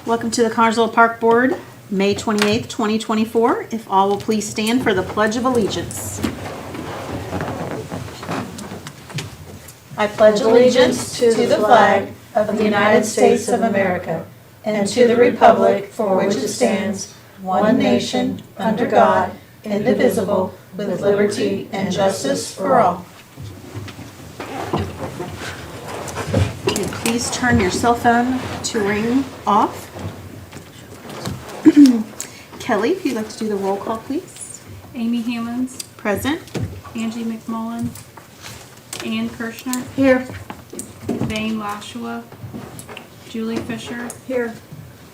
Welcome to the Connersville Park Board, May 28th, 2024. If all will please stand for the Pledge of Allegiance. I pledge allegiance to the flag of the United States of America and to the republic for which it stands, one nation, under God, indivisible, with liberty and justice for all. Please turn your cell phone to ring off. Kelly, if you'd like to do the roll call, please. Amy Hammonds, Present. Angie McMullen, Ann Kirshner, Here. Vane Lashua, Julie Fisher, Here.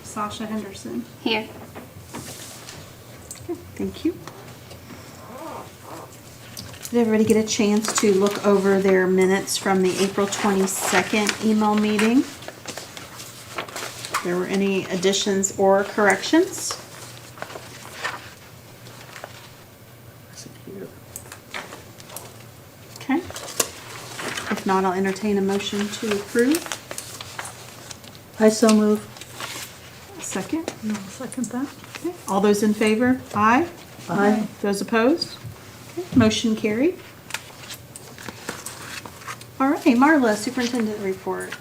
Sasha Henderson. Here. Thank you. Did everybody get a chance to look over their minutes from the April 22nd email meeting? If there were any additions or corrections? Okay. If not, I'll entertain a motion to approve. I so move. Second. No, I'll second that. Okay. All those in favor? Aye. Aye. Those opposed? Okay. Motion carried. All right, Marla, Superintendent Report.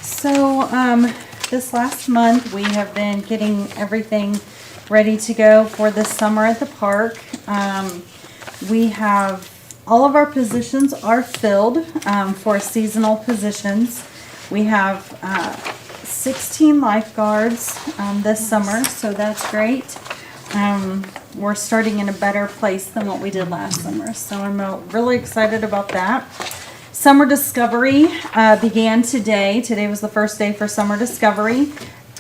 So, this last month, we have been getting everything ready to go for the summer at the park. We have, all of our positions are filled, for seasonal positions. We have, 16 lifeguards, this summer, so that's great. We're starting in a better place than what we did last summer, so I'm really excited about that. Summer Discovery began today. Today was the first day for Summer Discovery.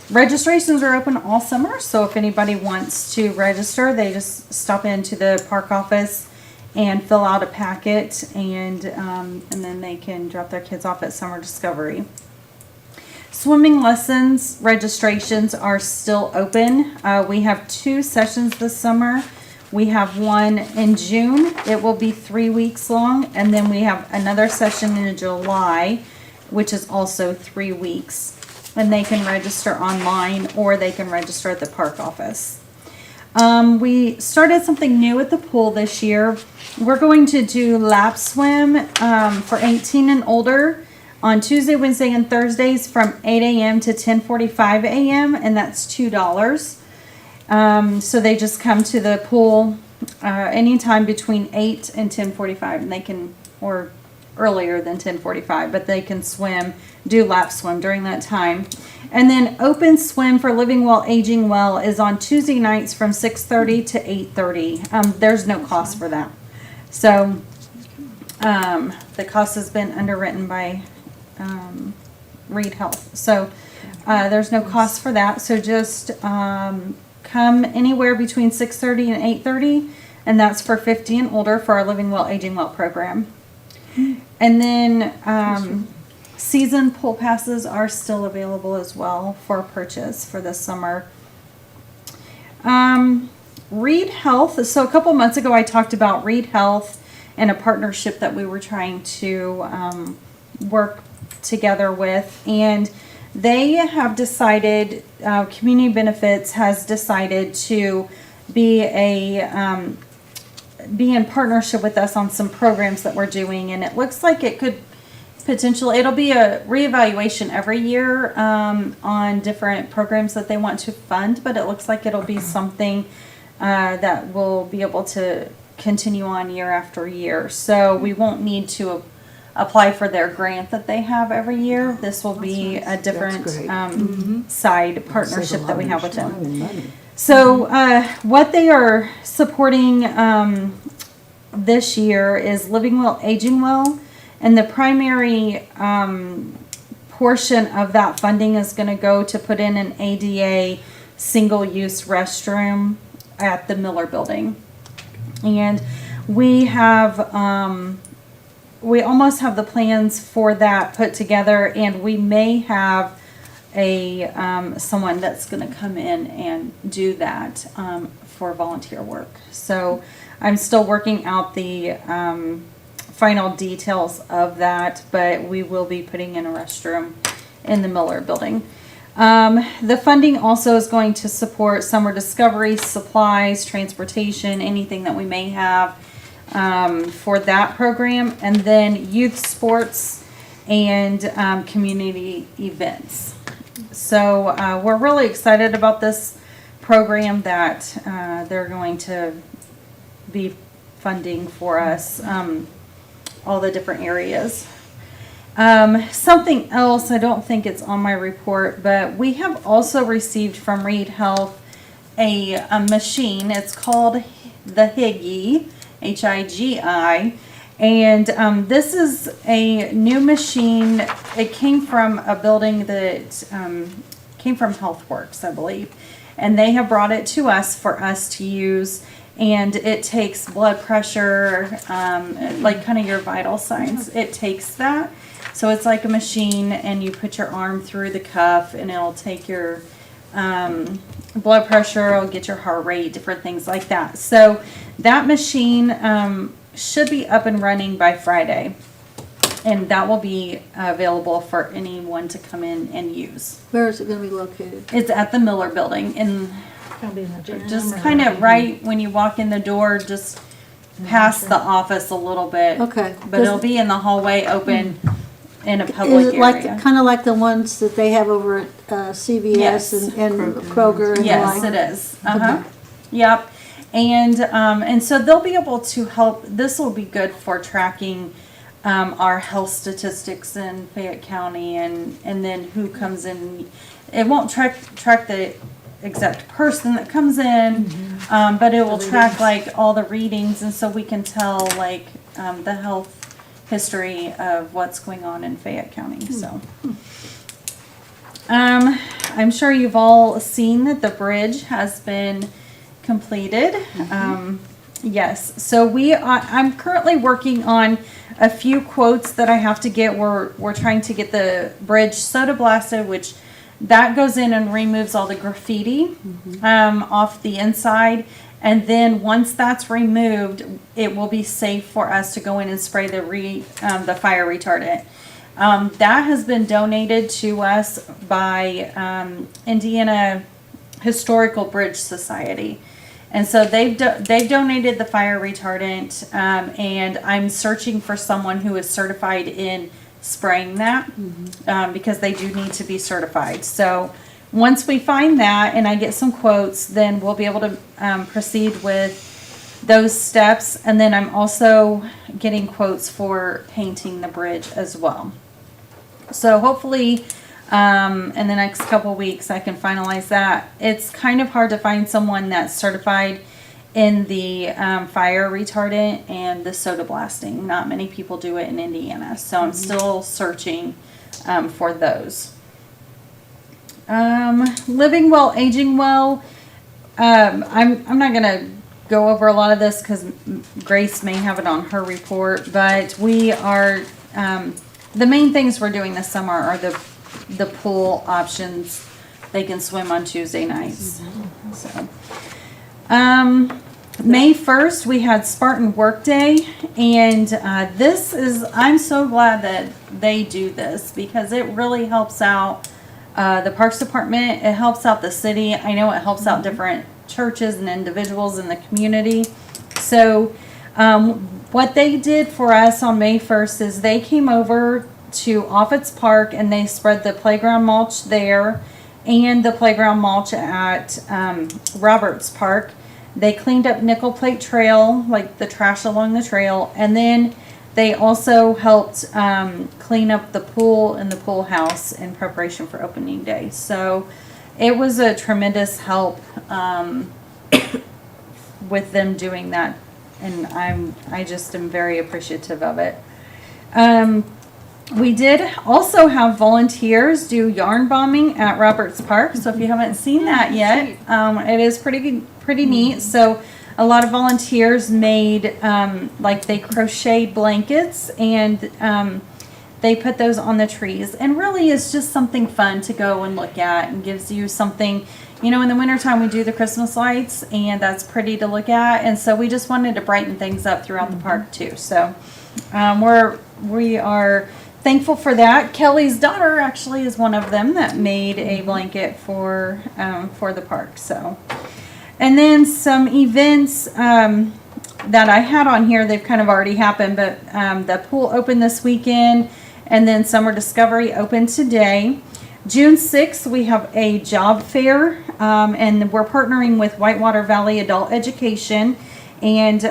Registrations are open all summer, so if anybody wants to register, they just stop into the park office and fill out a packet, and then they can drop their kids off at Summer Discovery. Swimming lessons registrations are still open. We have 2 sessions this summer. We have one in June. It will be 3 weeks long. And then we have another session in July, which is also 3 weeks. And they can register online or they can register at the park office. We started something new at the pool this year. We're going to do lap swim for 18 and older on Tuesday, Wednesday, and Thursdays from 8 a.m. to 10:45 a.m. And that's $2. So they just come to the pool anytime between 8 and 10:45, and they can, or earlier than 10:45, but they can swim, do lap swim during that time. And then open swim for Living Well, Aging Well is on Tuesday nights from 6:30 to 8:30. There's no cost for that. So the cost has been underwritten by Reed Health. So there's no cost for that. So just come anywhere between 6:30 and 8:30, and that's for 50 and older for our Living Well, Aging Well program. And then season pool passes are still available as well for purchase for this summer. Reed Health. So a couple months ago, I talked about Reed Health and a partnership that we were trying to work together with, and they have decided, Community Benefits has decided to be be in partnership with us on some programs that we're doing, and it looks like it could potentially, it'll be a reevaluation every year on different programs that they want to fund, but it looks like it'll be something that will be able to continue on year after year. So we won't need to apply for their grant that they have every year. This will be a different side partnership that we have with them. So what they are supporting this year is Living Well, Aging Well, and the primary portion of that funding is going to go to put in an ADA single-use restroom at the Miller Building. And we have we almost have the plans for that put together, and we may have a someone that's going to come in and do that for volunteer work. So I'm still working out the final details of that, but we will be putting in a restroom in the Miller Building. The funding also is going to support summer discovery, supplies, transportation, anything that we may have for that program, and then youth sports and community events. So we're really excited about this program that they're going to be funding for us, all the different areas. Something else, I don't think it's on my report, but we have also received from Reed Health a machine. It's called the Higi, Higi, and this is a new machine. It came from a building that came from HealthWorks, I believe, and they have brought it to us for us to use. And it takes blood pressure, like kind of your vital signs. It takes that. So it's like a machine, and you put your arm through the cuff, and it'll take your blood pressure, it'll get your heart rate, different things like that. So that machine should be up and running by Friday. And that will be available for anyone to come in and use. Where is it going to be located? It's at the Miller Building in Gonna be in the gym just or- kind of right when you walk in the door, just past the office a little bit. Okay. But it'll be in the hallway open in a Is public it like, area. kind of like the ones that they have over at CVS Yes. and Kroger and the Yes, like? it is. Uh-huh. Yep. And so they'll be able to help, this will be good for tracking our health statistics in Fayette County and then who comes in. It won't track the exact person that comes in, but it will track like all the readings, and so we can tell like the health history of what's going on in Fayette County. So I'm sure you've all seen that the bridge has been completed. Yes, so I'm currently working on a few quotes that I have to get. We're trying to get the bridge soda blasted, which that goes in and removes all the graffiti off the inside. And then once that's removed, it will be safe for us to go in and spray the fire retardant. That has been donated to us by Indiana Historical Bridge Society. And so they've donated the fire retardant, and I'm searching for someone who is certified in spraying that, because they do need to be certified. So once we find that and I get some quotes, then we'll be able to proceed with those steps. And then I'm also getting quotes for painting the bridge as well. So hopefully in the next couple weeks I can finalize that. It's kind of hard to find someone that's certified in the fire retardant and the soda blasting. Not many people do it in Indiana, so I'm still searching for those. Living well, aging well. I'm not gonna go over a lot of this because Grace may have it on her report, but we are the main things we're doing this summer are the pool options. They can swim on Tuesday nights. So May 1st we had Spartan Work Day, and I'm so glad that they do this because it really helps out the Parks Department. It helps out the city. I know it helps out different churches and individuals in the community. So what they did for us on May 1st is they came over to Offutt's Park and they spread the playground mulch there and the playground mulch at Roberts Park. They cleaned up Nickel Plate Trail, like the trash along the trail, and then they also helped clean up the pool and the pool house in preparation for opening day. So it was a tremendous help with them doing that, and I just am very appreciative of it. We did also have volunteers do yarn bombing at Roberts Park. So if you haven't seen that yet, it is pretty neat. So a lot of volunteers made, like they crocheted blankets and they put those on the trees. And really it's just something fun to go and look at and gives you something, you know, in the wintertime we do the Christmas lights and that's pretty to look at. And so we just wanted to brighten things up throughout the park too. So we are thankful for that. Kelly's daughter actually is one of them that made a blanket for the park. So, and then some events that I had on here. They've kind of already happened, but the pool opened this weekend, and then Summer Discovery opened today. June 6th, we have a job fair, and we're partnering with Whitewater Valley Adult Education, and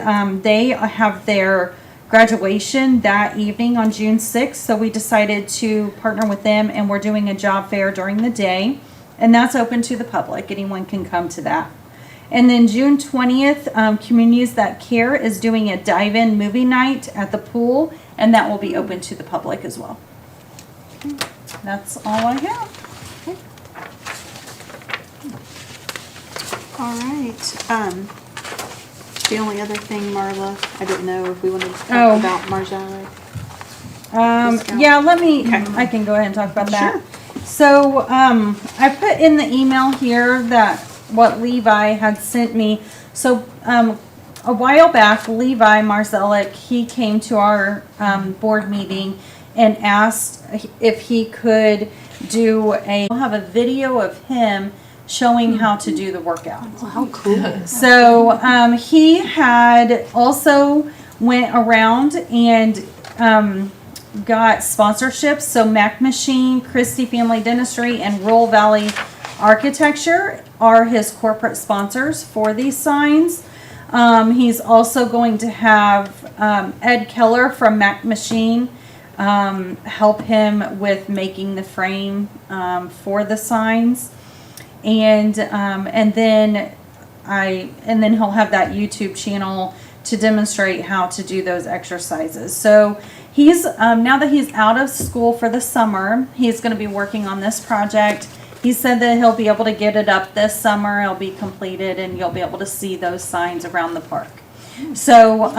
they have their graduation that evening on June 6th, so we decided to partner with them, and we're doing a job fair during the day, and that's open to the public. Anyone can come to that. And then June 20th, Communities That Care is doing a dive-in movie night at the pool, and that will be open to the public as well. That's all I have. All right. The only other thing, Marla, I didn't know if we wanted to talk Oh. about Marjala. Yeah, I can go ahead and talk about that. So, I put in the email here that what Levi had sent me. So, a while back, Levi Marzelic, he came to our board meeting and asked if he could we'll have a video of him showing how to do the workout. Oh, how cool. So he had also went around and got sponsorships. So Mac Machine, Christie Family Dentistry, and Rural Valley Architecture are his corporate sponsors for these signs. He's also going to have Ed Keller from Mac Machine help him with making the frame for the signs. And then he'll have that YouTube channel to demonstrate how to do those exercises. So he's now that he's out of school for the summer, he's going to be working on this project. He said that he'll be able to get it up this summer. It'll be completed, and you'll be able to see those signs around the park. So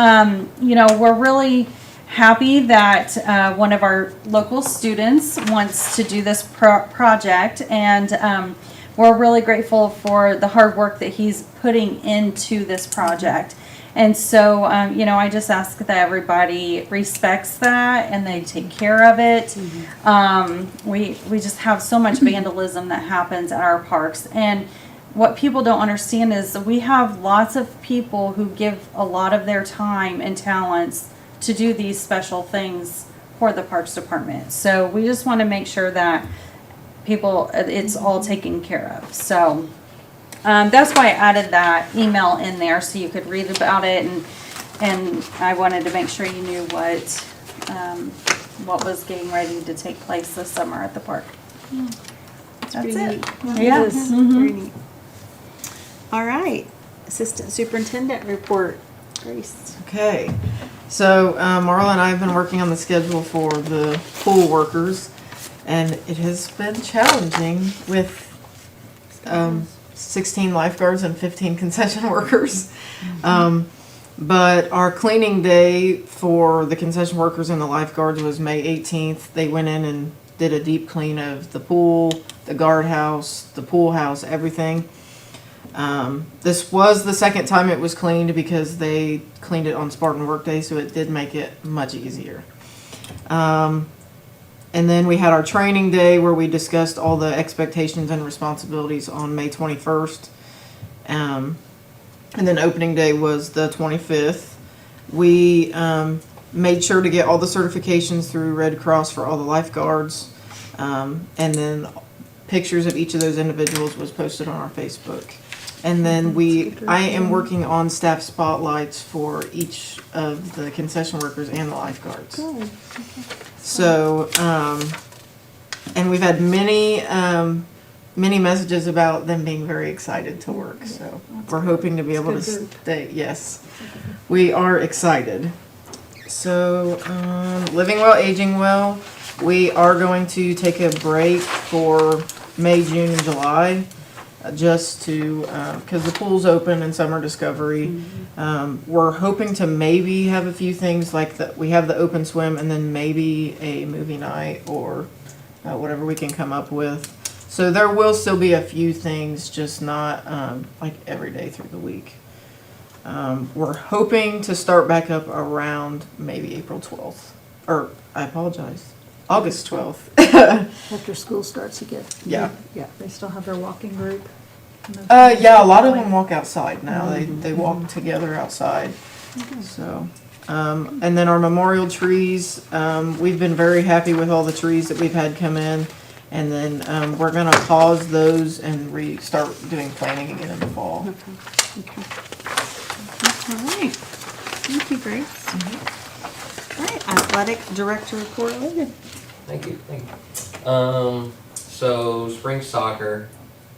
we're really happy that one of our local students wants to do this project, and we're really grateful for the hard work that he's putting into this project. And so, I just ask that everybody respects that and they take care of it. We just have so much vandalism that happens at our parks. And what people don't understand is that we have lots of people who give a lot of their time and talents to do these special things for the Parks Department. So we just want to make sure that it's all taken care of. So that's why I added that email in there so you could read about it, and I wanted to make sure you knew what was getting ready to take place this summer at the park. That's pretty it. neat. Yeah. It is. Very neat. All right. Assistant Superintendent Report. Grace. Okay, so Marla and I have been working on the schedule for the pool workers, and it has been challenging with 16 lifeguards and 15 concession workers. But our cleaning day for the concession workers and the lifeguards was May 18th. They went in and did a deep clean of the pool, the guardhouse, the pool house, everything. This was the second time it was cleaned because they cleaned it on Spartan Workday, so it did make it much easier. And then we had our training day where we discussed all the expectations and responsibilities on May 21st. And then opening day was the 25th. We made sure to get all the certifications through Red Cross for all the lifeguards. And then pictures of each of those individuals was posted on our Facebook. And then I am working on staff spotlights for each of the concession workers and the lifeguards. Good. So, and we've had many messages about them being very excited to work. So we're hoping to be able to stay. Yes, we are excited. So, living well, aging well. We are going to take a break for May, June, and July. Just to, because the pool's open and Summer Discovery. We're hoping to maybe have a few things like that. We have the open swim and then maybe a movie night or whatever we can come up with. So there will still be a few things, just not like every day through the week. We're hoping to start back up around maybe April 12th. Or, I apologize, August 12th. After school starts again. Yeah. Yeah, they still have their walking group. Yeah, a lot of them walk outside now. They walk together outside. So, and then our memorial trees, we've been very happy with all the trees that we've had come in. And then, we're gonna pause those and start doing planting again in the fall. All right. Thank you, Grace. All right, athletic director report, Logan. Thank you. So spring soccer,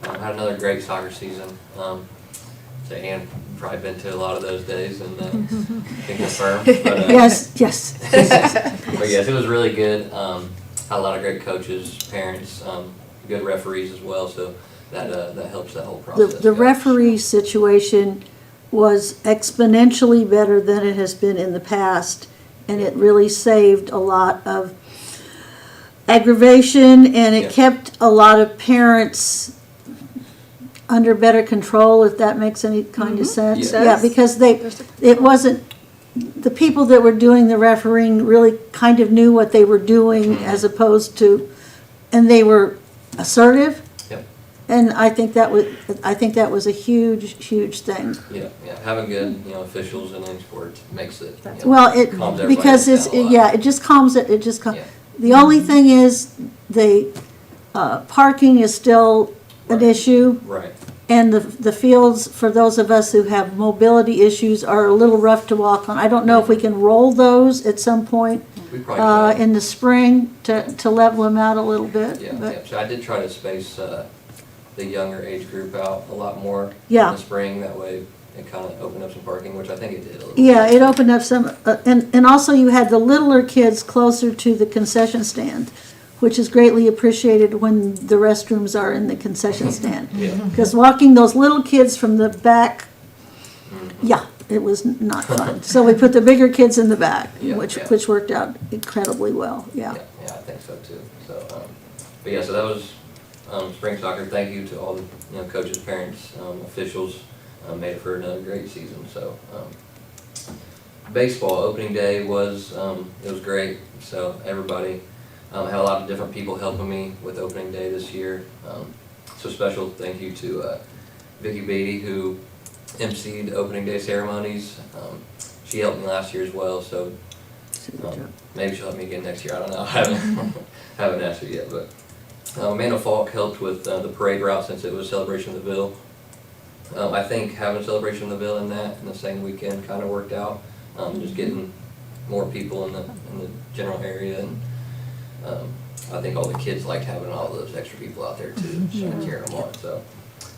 had another great soccer season. So Ann probably been to a lot of those days and can confirm. But, Yes. but yes, it was really good. Had a lot of great coaches, parents, good referees as well. So that helps that whole process. The go. referee situation was exponentially better than it has been in the past, and it really saved a lot of aggravation, and it Yeah. kept a lot of parents under better control, if that makes any kind of sense. Yeah. Yeah, because it wasn't, the people that were doing the refereeing really kind of knew what they were doing as opposed to, and they were assertive. Yep. And I think that was a huge thing. Yeah. Having good, officials in any sport makes it. Well, calms everybody because down it's, a lot. yeah, it just calms it, Yeah. the only thing is, parking is still an Right. issue, Right. and the fields, for those of us who have mobility issues, are a little rough to walk on. I don't know if we can roll those at some point, We probably can. in the spring to level them out a little bit, Yeah, but, so I did try to space the younger age group out a lot more in Yeah. the spring. That way it kind of opened up some parking, which I think it did a little yeah, bit. it opened up some, and also you had the littler kids closer to the concession stand, which is greatly appreciated when the restrooms are in the concession stand. Yeah. Because walking those little kids from the back, yeah, it was not fun. So we put the bigger kids in the back, Yeah, which yeah. worked out incredibly well, yeah. Yeah, I think so too. So, but yeah, so that was spring soccer. Thank you to all the coaches, parents, officials. Made it for another great season. So baseball opening day was it was great. So everybody had a lot of different people helping me with opening day this year. So special thank you to Vicky Beatty, who emceed opening day ceremonies. She helped me last year as well. So maybe she'll help me again next year. I don't know. I haven't asked her yet, but Amanda Falk helped with the parade route since it was Celebration of the Ville. I think having Celebration of the Ville in the same weekend kind of worked out. Just getting more people in the general area, and I think all the kids liked having all those extra people out there too, and cheering them on. So,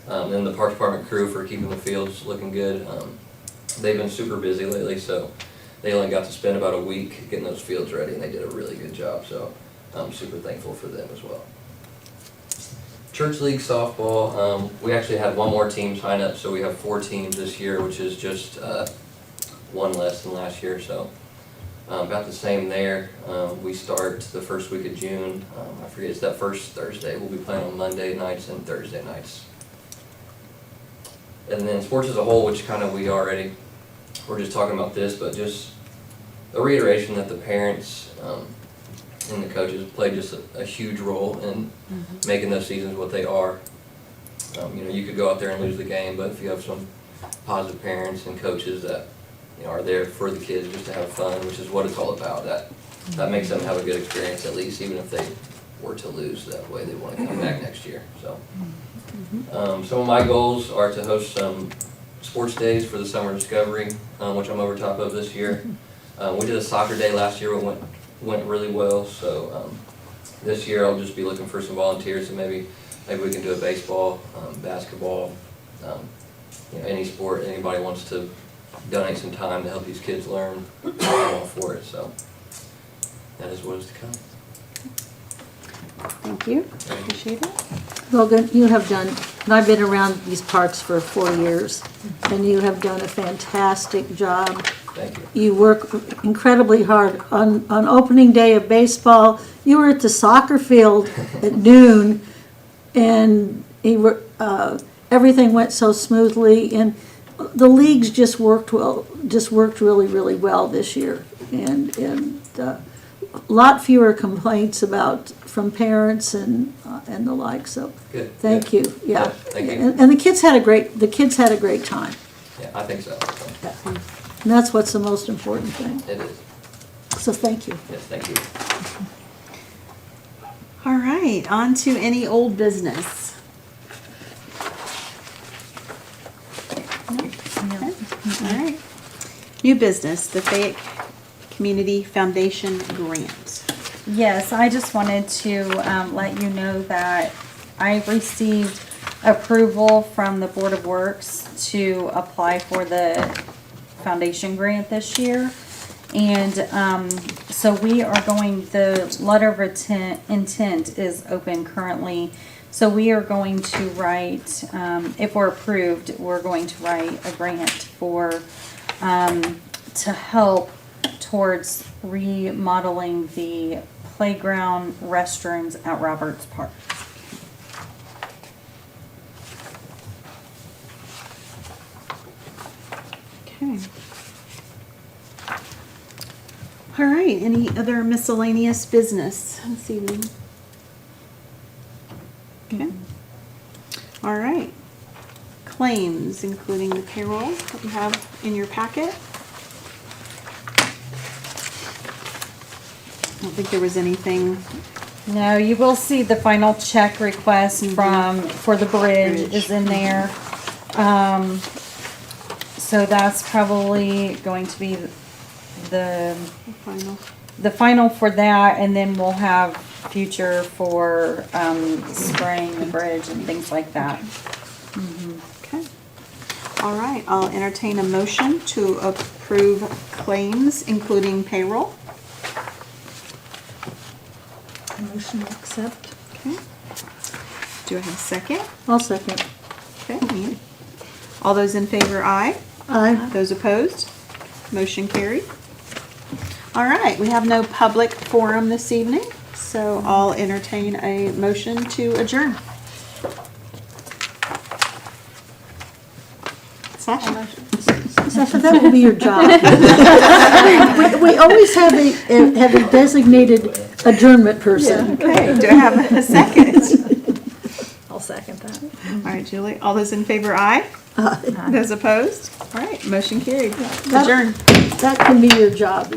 and the Parks Department crew for keeping the fields looking good. They've been super busy lately, so they only got to spend about a week getting those fields ready, and they did a really good job. So I'm super thankful for them as well. Church League softball, we actually had one more team sign up, so we have 4 teams this year, which is just one less than last year. So about the same there. We start the first week of June. I forget, it's that first Thursday. We'll be playing on Monday nights and Thursday nights. And then sports as a whole, which kind of we're just talking about this, but just a reiteration that the parents and the coaches play just a huge role in making those seasons what they are. You could go out there and lose the game, but if you have some positive parents and coaches that are there for the kids just to have fun, which is what it's all about, that makes them have a good experience at least, even if they were to lose. That way they want to come back next year. So some of my goals are to host some sports days for the summer discovery, which I'm over top of this year. We did a soccer day last year. It went really well. So this year I'll just be looking for some volunteers, and maybe we can do a baseball, basketball, any sport. Anybody wants to donate some time to help these kids learn, I'm all for it. So that is what is to come. Thank you. Appreciate it. Logan, you have done, and I've been around these parks for 4 years, and you have done a fantastic job. Thank you. You work incredibly hard. On opening day of baseball, you were at the soccer field at noon, and everything went so smoothly, and the leagues just worked really, really well this year. And lot fewer complaints from parents and the like, so Good. thank good. you, yeah. Thank you. And the kids had a great time, Yeah, I think so. and that's what's the most important thing, It is. so thank you. Yes, thank you. All right, on to any old business. Okay. All right. New business, the Fayette Community Foundation grant. Yes, I just wanted to let you know that I received approval from the Board of Works to apply for the foundation grant this year. And so we are the letter of intent is open currently. So we are going to write, if we're approved, we're going to write a grant for, to help towards remodeling the playground restrooms at Roberts Park. Okay. All right, any other miscellaneous business this evening? Okay. All right. Claims, including the payroll that you have in your packet. I don't think there was anything. No, you will see the final check request for the bridge is in there. So that's probably going to be the final for that, and then we'll have future for spraying the bridge and things like that. Okay. All right, I'll entertain a motion to approve claims, including payroll. Motion to accept. Okay. Do I have a second? I'll second. Okay. Ian. All those in favor, aye. Aye. Those opposed? Motion carried. All right, we have no public forum this evening, so I'll entertain a motion to adjourn. Sasha? Sasha, that will be your job. We always have a designated adjournment person. Okay, do I have a second? I'll second that. All right, Julie, all those in favor, aye. Those opposed? All right, motion carried. Adjourn. That can be your job.